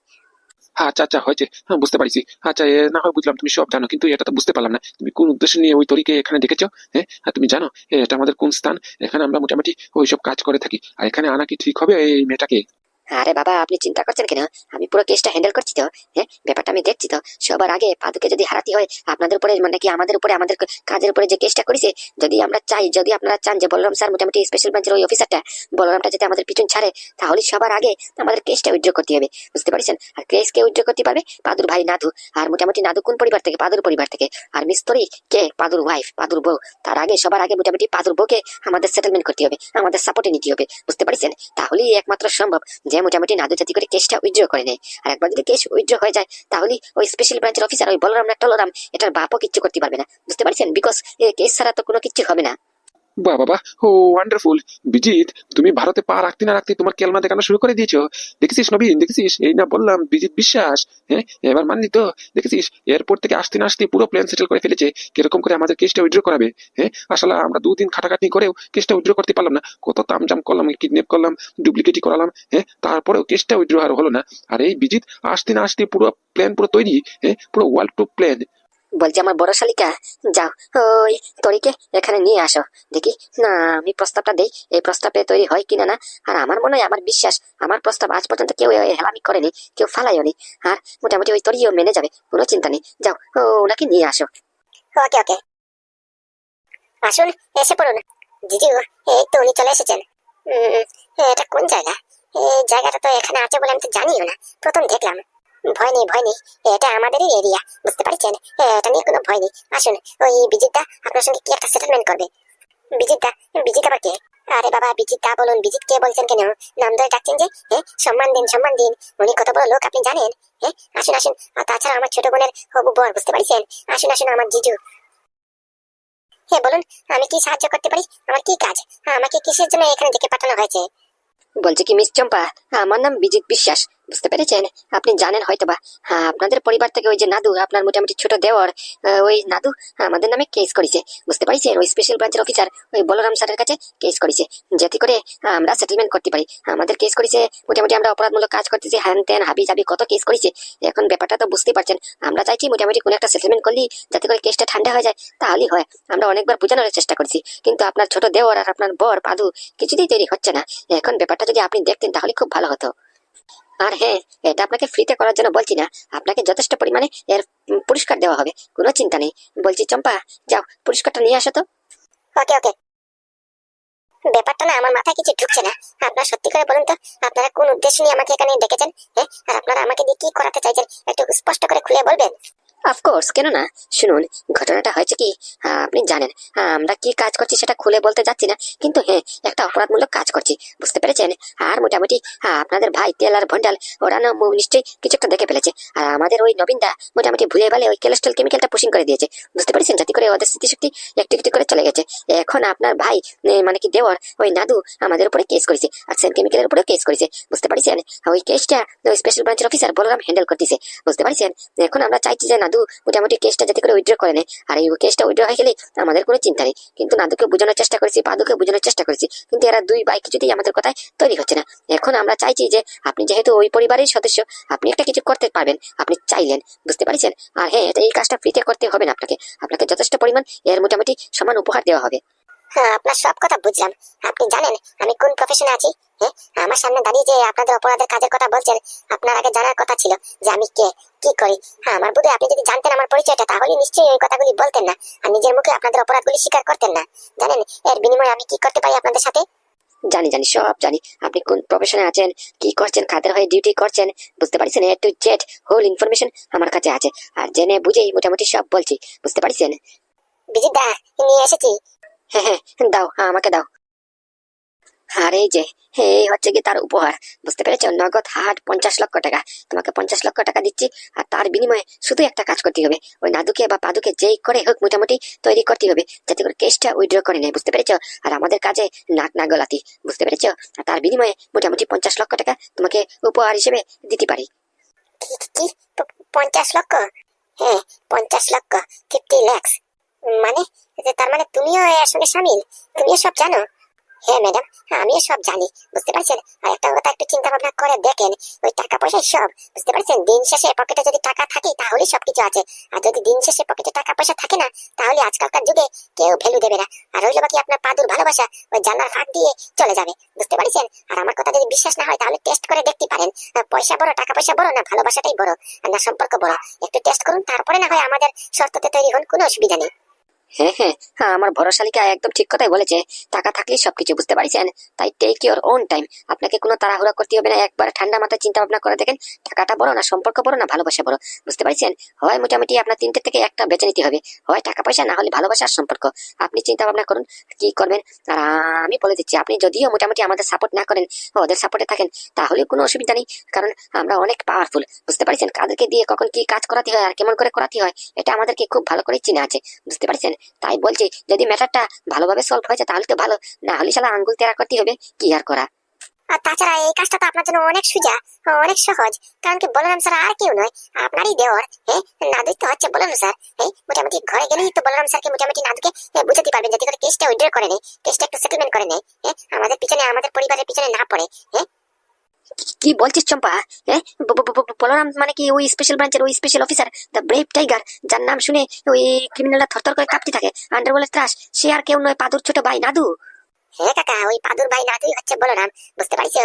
S2: আচ্ছা আচ্ছা, হয়েছে। হ্যাঁ, বুঝতে পারছি। আচ্ছা, না হয় বুঝলাম তুমি সব জানো, কিন্তু এটা তো বুঝতে পারলাম না তুমি কোন উদ্দেশ্য নিয়ে ওই তরিকে এখানে ডেকেছো। হ্যাঁ, আর তুমি জানো এটা আমাদের কোন স্থান? এখানে আমরা মোটামুটি ওইসব কাজ করে থাকি। আর এখানে আনা কি ঠিক হবে এই মেয়েটাকে?
S1: আরে বাবা, আপনি চিন্তা করছেন কেন? আমি পুরো কেসটা হ্যান্ডেল করছি তো। ব্যাপারটা আমি দেখছি তো। সবার আগে পাদুকে যদি হারাতে হয় আপনাদের উপরে, মানে কি আমাদের উপরে, আমাদের কাজের উপরে যে কেসটা করেছে, যদি আমরা চাই, যদি আপনারা চান যে বলরাম স্যার মোটামুটি স্পেশাল ব্রাঞ্চের ওই অফিসারটা বলরামটা যাতে আমাদের পিছন ছাড়ে, তাহলে সবার আগে আমাদের কেসটা উইথড্র করতে হবে, বুঝতে পারছেন? আর কেস কে উইথড্র করতে পারবে? পাদুর ভাই নাদু। আর মোটামুটি নাদু কোন পরিবার থেকে? পাদুর পরিবার থেকে। আর মিস্তরি কে? পাদুর ওয়াইফ, পাদুর বউ। তার আগে সবার আগে মোটামুটি পাদুর বউকে আমাদের সেটেলমেন্ট করতে হবে, আমাদের সাপোর্টে নিতে হবে, বুঝতে পারছেন? তাহলেই একমাত্র সম্ভব যে মোটামুটি নাদু জাতি করে কেসটা উইথড্র করে নেয়। আর একবার যদি কেস উইথড্র হয়ে যায়, তাহলে ওই স্পেশাল ব্রাঞ্চের অফিসার ওই বলরাম না টলরাম এটার বাপও কিচ্ছু করতে পারবে না, বুঝতে পারছেন? বিকজ কেস ছাড়া তো কোনো কিচ্ছু হবে না।
S2: বাহ বাবা, ও ওয়ান্ডারফুল। বিজিত, তুমি ভারতে পা রাখতে না রাখতে তোমার কেলমা দেখানো শুরু করে দিয়েছো। দেখেছিস নবীন, দেখেছিস? এই না বললাম বিজিত বিশ্বাস। হ্যাঁ, এবার মানলি তো? দেখেছিস এয়ারপোর্ট থেকে আসতে না আসতে পুরো প্ল্যান সেটেল করে ফেলেছে কিরকম করে আমাদের কেসটা উইথড্র করাবে। হ্যাঁ, আসলে আমরা দুদিন খাটাখাটনি করেও কেসটা উইথড্র করতে পারলাম না। কত তামজাম করলাম, কিডন্যাপ করলাম, ডুপ্লিকেটই করালাম। হ্যাঁ, তারপরেও কেসটা উইথড্র আর হলো না। আর এই বিজিত আসতে না আসতে পুরো প্ল্যান পুরো তৈরি। হ্যাঁ, পুরো ওয়ার্ল্ড টু প্ল্যান।
S1: বলছি আমার বড় শালিকা, যাও ওই তরিকে এখানে নিয়ে আসো। দেখি না, আমি প্রস্তাবটা দেই, এই প্রস্তাবে তৈরি হয় কিনা না। আর আমার মনে হয়, আমার বিশ্বাস, আমার প্রস্তাব আজ পর্যন্ত কেউ হেলামি করেনি, কেউ ফালাইও নি। আর মোটামুটি ওই তরিও মেনে যাবে, কোনো চিন্তা নেই। যাও ওনাকে নিয়ে আসো। ওকে ওকে, আসুন, এসে পড়ুন। জিজু, এই তো উনি চলে এসেছেন। এটা কোন জায়গা? এই জায়গাটা তো এখানে আছে বলে আমি তো জানিও না, প্রথম দেখলাম। ভয় নেই ভয় নেই, এটা আমাদেরই এরিয়া, বুঝতে পারছেন? এটা নিয়ে কোনো ভয় নেই। আসুন, ওই বিজিত দা আপনার সঙ্গে কি একটা সেটেলমেন্ট করবে। বিজিত দা? বিজিত আবার কে? আরে বাবা, বিজিত দা বলুন, বিজিত কে বলছেন কেন? নাম ধরে ডাকছেন যে। সম্মান দিন সম্মান দিন, উনি কত বড় লোক আপনি জানেন? আসুন আসুন। আর তাছাড়া আমার ছোট বোনের হবু বর, বুঝতে পারছেন? আসুন আসুন আমার জিজু। বলুন, আমি কি সাহায্য করতে পারি? আমার কি কাজ? আমাকে কিসের জন্য এখানে ডেকে পাঠানো হয়েছে? বলছি কি মিস চম্পা, আমার নাম বিজিত বিশ্বাস, বুঝতে পেরেছেন? আপনি জানেন হয়তোবা, হ্যাঁ, আপনাদের পরিবার থেকে ওই যে নাদু, আপনার মোটামুটি ছোট দেওর, ওই নাদু আমাদের নামে কেস করেছে, বুঝতে পারছেন? ওই স্পেশাল ব্রাঞ্চের অফিসার ওই বলরাম স্যারের কাছে কেস করেছে, যাতে করে আমরা সেটেলমেন্ট করতে পারি। আমাদের কেস করেছে, মোটামুটি আমরা অপরাধমূলক কাজ করতেছি, হ্যান ত্যান হাবি জাবি কত কেস করেছে। এখন ব্যাপারটা তো বুঝতেই পারছেন, আমরা চাইছি মোটামুটি কোনো একটা সেটেলমেন্ট করলি যাতে করে কেসটা ঠান্ডা হয়ে যায়, তাহলেই হয়। আমরা অনেকবার বোঝানোর চেষ্টা করছি, কিন্তু আপনার ছোট দেওর আর আপনার বর পাদু কিছুতেই তৈরি হচ্ছে না। এখন ব্যাপারটা যদি আপনি দেখতেন তাহলে খুব ভালো হতো। আর হ্যাঁ, এটা আপনাকে ফ্রিতে করার জন্য বলছি না, আপনাকে যথেষ্ট পরিমাণে এর পুরস্কার দেওয়া হবে, কোনো চিন্তা নেই। বলছি চম্পা, যাও পুরস্কারটা নিয়ে আসো তো। ওকে ওকে। ব্যাপারটা না আমার মাথায় কিছু ঢুকছে না। আপনারা সত্যি করে বলুন তো, আপনারা কোন উদ্দেশ্য নিয়ে আমাকে এখানে ডেকেছেন? হ্যাঁ, আর আপনারা আমাকে দিয়ে কি করাতে চাইছেন একটু স্পষ্ট করে খুলে বলবেন? অফকোর্স, কেন না। শুনুন, ঘটনাটা হয়েছে কি, আপনি জানেন আমরা কি কাজ করছি সেটা খুলে বলতে যাচ্ছি না, কিন্তু হ্যাঁ, একটা অপরাধমূলক কাজ করছি, বুঝতে পেরেছেন? আর মোটামুটি আপনাদের ভাই তেল আর ভন্ডাল ওরা না নিশ্চয়ই কিছু একটা দেখে ফেলেছে, আর আমাদের ওই নবীনদা মোটামুটি ভুলে ভালে ওই কোলেস্ট্রল কেমিক্যালটা পুশিং করে দিয়েছে, বুঝতে পেরেছেন? যাতে করে ওদের স্মৃতিশক্তি একটু একটু করে চলে গেছে। এখন আপনার ভাই মানে কি দেওয়ার ওই নাদু আমাদের উপরে কেস করেছে, আর সেম কেমিক্যালের উপরে কেস করেছে, বুঝতে পারছেন? ওই কেসটা ওই স্পেশাল ব্রাঞ্চের অফিসার বলরাম হ্যান্ডেল করতেছে, বুঝতে পারছেন? এখন আমরা চাইছি যে নাদু মোটামুটি কেসটা যাতে করে উইথড্র করে নেয়, আর এই কেসটা উইথড্র হয়ে গেলে আমাদের কোনো চিন্তা নেই। কিন্তু নাদুকে বোঝানোর চেষ্টা করেছি, পাদুকে বোঝানোর চেষ্টা করেছি, কিন্তু এরা দুই ভাই কিছুতেই আমাদের কথায় তৈরি হচ্ছে না। এখন আমরা চাইছি যে আপনি যেহেতু ওই পরিবারের সদস্য, আপনি একটা কিছু করতে পারবেন, আপনি চাইলেন, বুঝতে পারছেন? আর হ্যাঁ, এই কাজটা ফ্রিতে করতে হবে না আপনাকে, আপনাকে যথেষ্ট পরিমাণ এর মোটামুটি সমান উপহার দেওয়া হবে। হ্যাঁ, আপনার সব কথা বুঝলাম। আপনি জানেন আমি কোন প্রফেশনে আছি? হ্যাঁ, আমার সামনে দাঁড়িয়ে যে আপনাদের অপরাধের কাজের কথা বলছেন, আপনার আগে জানার কথা ছিল যে আমি কে, কি করি। হ্যাঁ, আমার বোধহয় আপনি যদি জানতেন আমার পরিচয়টা, তাহলে নিশ্চয়ই ওই কথাগুলি বলতেন না, আর নিজের মুখে আপনাদের অপরাধগুলি স্বীকার করতেন না। জানেন এর বিনিময়ে আমি কি করতে পারি আপনাদের সাথে? জানি জানি, সব জানি। আপনি কোন প্রফেশনে আছেন, কি করছেন, কাদের হয়ে ডিউটি করছেন, বুঝতে পারছেন? এ টু জেড হোল ইনফরমেশন আমার কাছে আছে, আর জেনে বুঝেই মোটামুটি সব বলছি, বুঝতে পারছেন? বিজিত দা, নিয়ে এসেছি। হ্যাঁ হ্যাঁ, দাও, আমাকে দাও। আর এই যে, এই হচ্ছে কি তার উপহার, বুঝতে পেরেছো? নগদ হাট 50 লক্ষ টাকা। তোমাকে 50 লক্ষ টাকা দিচ্ছি, আর তার বিনিময়ে শুধু একটা কাজ করতে হবে, ওই নাদুকে বা পাদুকে যেই করে হোক মোটামুটি তৈরি করতে হবে, যাতে করে কেসটা উইথড্র করে নেয়, বুঝতে পেরেছো? আর আমাদের কাজে নাক না গলাতি, বুঝতে পেরেছো? আর তার বিনিময়ে মোটামুটি 50 লক্ষ টাকা তোমাকে উপহার হিসেবে দিতে পারি। কি 50 লক্ষ? হ্যাঁ, 50 লক্ষ, 50 lakhs। মানে তার মানে তুমিও এর সঙ্গে সামিল, তুমিও সব জানো? হ্যাঁ ম্যাডাম, আমিও সব জানি, বুঝতে পারছেন? আর একটা কথা একটু চিন্তা ভাবনা করে দেখেন, ওই টাকা পয়সা সব, বুঝতে পারছেন? দিন শেষে পকেটে যদি টাকা থাকে তাহলে সবকিছু আছে, আর যদি দিন শেষে পকেটে টাকা পয়সা থাকে না, তাহলে আজকালকার যুগে কেউ ভ্যালু দেবে না। আর রইল বাকি আপনার পাদুর ভালোবাসা, ওই জানলার ফাঁক দিয়ে চলে যাবে, বুঝতে পারছেন? আর আমার কথা যদি বিশ্বাস না হয় তাহলে টেস্ট করে দেখতে পারেন, পয়সা বড়, টাকা পয়সা বড়, না ভালোবাসাটাই বড়, আর না সম্পর্ক বড়। একটু টেস্ট করুন, তারপরে না হয় আমাদের শর্ততে তৈরি হন, কোনো অসুবিধা নেই। হ্যাঁ হ্যাঁ হ্যাঁ, আমার ভরসালিকা একদম ঠিক কথাই বলেছে, টাকা থাকলেই সবকিছু, বুঝতে পারছেন? তাই টেক ইওর ওন টাইম, আপনাকে কোনো তাড়াহুড়া করতে হবে না, একবার ঠান্ডা মাথায় চিন্তা ভাবনা করে দেখেন, টাকাটা বড় না সম্পর্ক বড়, না ভালোবাসা বড়, বুঝতে পারছেন? হয় মোটামুটি আপনার তিনটে থেকে একটা বেছে নিতে হবে, হয় টাকা পয়সা, না হলে ভালোবাসার সম্পর্ক। আপনি চিন্তা ভাবনা করুন কি করবেন, আর আমি বলে দিচ্ছি, আপনি যদিও মোটামুটি আমাদের সাপোর্ট না করেন, ওদের সাপোর্টে থাকেন, তাহলে কোনো অসুবিধা নেই, কারণ আমরা অনেক পাওয়ারফুল, বুঝতে পারছেন? কাদেরকে দিয়ে কখন কি কাজ করাতে হয় আর কেমন করে করাতে হয়, এটা আমাদেরকে খুব ভালো করে চিনা আছে, বুঝতে পারছেন? তাই বলছি, যদি ম্যাটারটা ভালোভাবে সলভ হয়েছে তাহলে তো ভালো, না হলে শালা আঙ্গুল তেরা করতে হবে, কি আর করা। আর তাছাড়া এই কাজটা তো আপনার জন্য অনেক সোজা, অনেক সহজ, কারণ কি বলরাম স্যার আর কেউ নয়, আপনারই দেওয়ার। হ্যাঁ, নাদুই তো হচ্ছে বলরাম স্যার। হ্যাঁ, মোটামুটি ঘরে গেলেই তো বলরাম স্যারকে মোটামুটি নাদুকে বুঝাতে পারবেন, যাতে করে কেসটা উইথড্র করে নেয়, কেসটা একটু সেটেলমেন্ট করে নেয়। হ্যাঁ, আমাদের পিছনে, আমাদের পরিবারের পিছনে না পড়ে। হ্যাঁ, কি বলছিস চম্পা? হ্যাঁ, বলরাম মানে কি ওই স্পেশাল ব্রাঞ্চের ওই special officer, the brave tiger, যার নাম শুনে ওই ক্রিমিনালরা থরথর করে কাঁপতে থাকে, আন্ডারওয়ার্ল্ডের ত্রাস, সে আর কেউ নয়, পাদুর ছোট ভাই নাদু। হ্যাঁ কাকা, ওই পাদুর ভাই নাদুই হচ্ছে বলরাম, বুঝতে পারছো?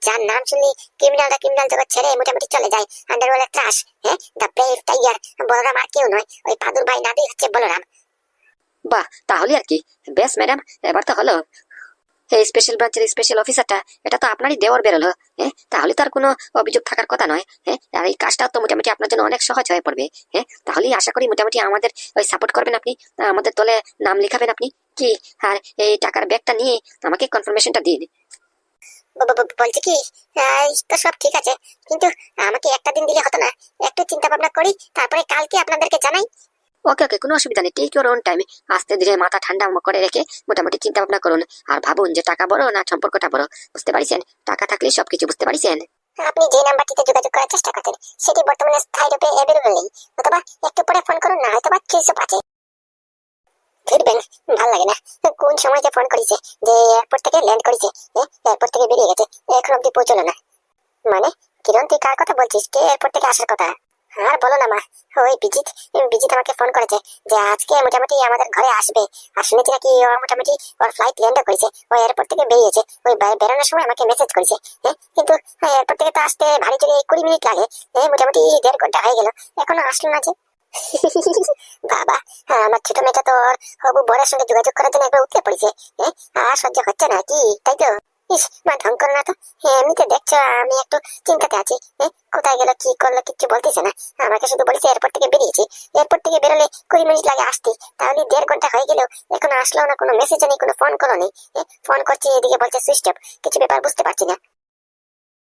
S1: যার নাম শুনলি ক্রিমিনাল জগৎ ছেড়ে মোটামুটি চলে যায় আন্ডারওয়ার্ল্ডের ত্রাস। হ্যাঁ, দ্য ব্রেভ টাইগার, বলরাম আর কেউ নয়, ওই পাদুর ভাই নাদুই হচ্ছে বলরাম। বাহ, তাহলে আর কি, বেশ ম্যাডাম, এবার তো হলো। এই স্পেশাল ব্রাঞ্চের স্পেশাল অফিসারটা, এটা তো আপনারই দেওয়ার বেরোলো। হ্যাঁ, তাহলে তো আর কোনো অভিযোগ থাকার কথা নয়। হ্যাঁ, আর এই কাজটা তো মোটামুটি আপনার জন্য অনেক সহজ হয়ে পড়বে। হ্যাঁ, তাহলেই আশা করি মোটামুটি আমাদের ওই সাপোর্ট করবেন আপনি, আমাদের দলে নাম লিখাবেন আপনি কি, আর এই টাকার ব্যাগটা নিয়ে আমাকে কনফার্মেশনটা দিন। বলছি কি, তো সব ঠিক আছে, কিন্তু আমাকে একটা দিন দিলে হতো না? একটু চিন্তা ভাবনা করি, তারপরে কালকে আপনাদেরকে জানাই। ওকে ওকে, কোনো অসুবিধা নেই, টেক ইউর ওন টাইম। আস্তে ধীরে মাথা ঠান্ডা করে রেখে মোটামুটি চিন্তা ভাবনা করুন। আর ভাবুন যে টাকা বড় না সম্পর্কটা বড়, বুঝতে পারছেন? টাকা থাকলেই সবকিছু, বুঝতে পারছেন?
S4: আপনি যে নাম্বারটিতে যোগাযোগ করার চেষ্টা করছেন সেটি বর্তমানে স্থায়ী রূপে অ্যাভেলেবল নেই, অথবা একটু পরে ফোন করুন, না হয়তো বা সুইচ অফ আছে। ফিরবেন, ভাল লাগে না। কোন সময় যে ফোন করেছে, যে এয়ারপোর্ট থেকে ল্যান্ড করেছে, এয়ারপোর্ট থেকে বেরিয়ে গেছে, এখন অব্দি পৌঁছলো না। মানে কিরণ, তুই কার কথা বলছিস? কে এয়ারপোর্ট থেকে আসার কথা? আর বলো না মা, ওই বিজিত বিজিত আমাকে ফোন করেছে যে আজকে মোটামুটি আমাদের ঘরে আসবে। আর শুনেছি নাকি ও মোটামুটি ওর ফ্লাইট ল্যান্ড করেছে, ও এয়ারপোর্ট থেকে বেরিয়েছে। ওই বেরোনোর সময় আমাকে মেসেজ করেছে। কিন্তু এয়ারপোর্ট থেকে তো আসতে ভারী জোরে 20 মিনিট লাগে। মোটামুটি 1.5 ঘন্টা হয়ে গেল, এখনো আসলো না যে। বাবা, আমার ছোট মেয়েটা তো ওর হবু বরের সঙ্গে যোগাযোগ করার জন্য একবার উঠে পড়েছে। আর সহ্য হচ্ছে না কি, তাই তো? ইস, মা ঢং করো না তো। এমনিতে দেখছো আমি একটু চিন্তাতে আছি। কোথায় গেল, কি করলো, কিচ্ছু বলতেছে না। আমাকে শুধু বলেছে এয়ারপোর্ট থেকে বেরিয়েছি। এয়ারপোর্ট থেকে বেরোলে 20 মিনিট লাগে আসতে, তাহলে 1.5 ঘন্টা হয়ে গেল, এখনো আসলো না। কোনো মেসেজ নেই, কোনো ফোন কল নেই। ফোন করছি, এদিকে বলছে সুইচ অফ। কিছু ব্যাপার বুঝতে পারছি না।